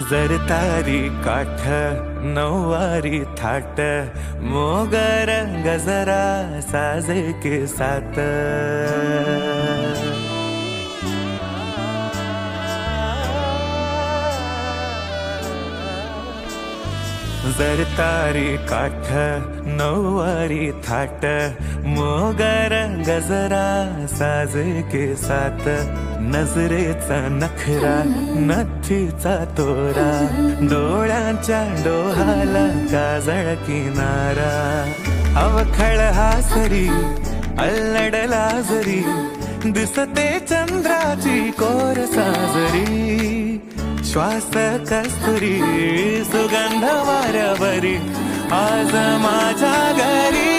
जरतारी काठ नऊवारी थाट मोगर गजरा साजे के साथ जरतारी काठ नऊवारी थाट मोगर गजरा साजे के साथ नजरेचा नखरा नथीचा तोरा डोळ्यांच्या डोहाला काजळ किनारा अवखळ हासरी अल्लडला जरी दिसते चंद्राची कोर साजरी श्वास कस्तुरी सुगंध वाऱ्यावरी आज माझ्या घरी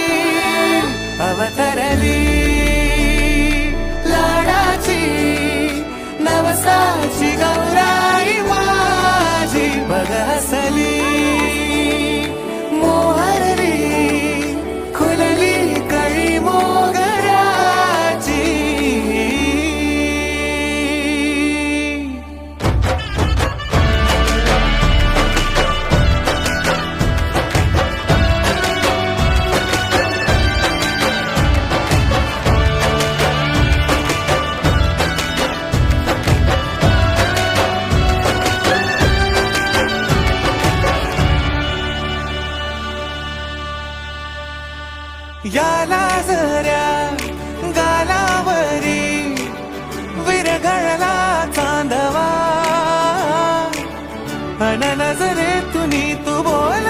अवतरली लाडाची नवसाची गौराई माझी बघ हसली मोहरली खुलली कळी मोगराची याला जऱ्या गालावरी विरघळला चांदवा अन नजरेतून तू बोल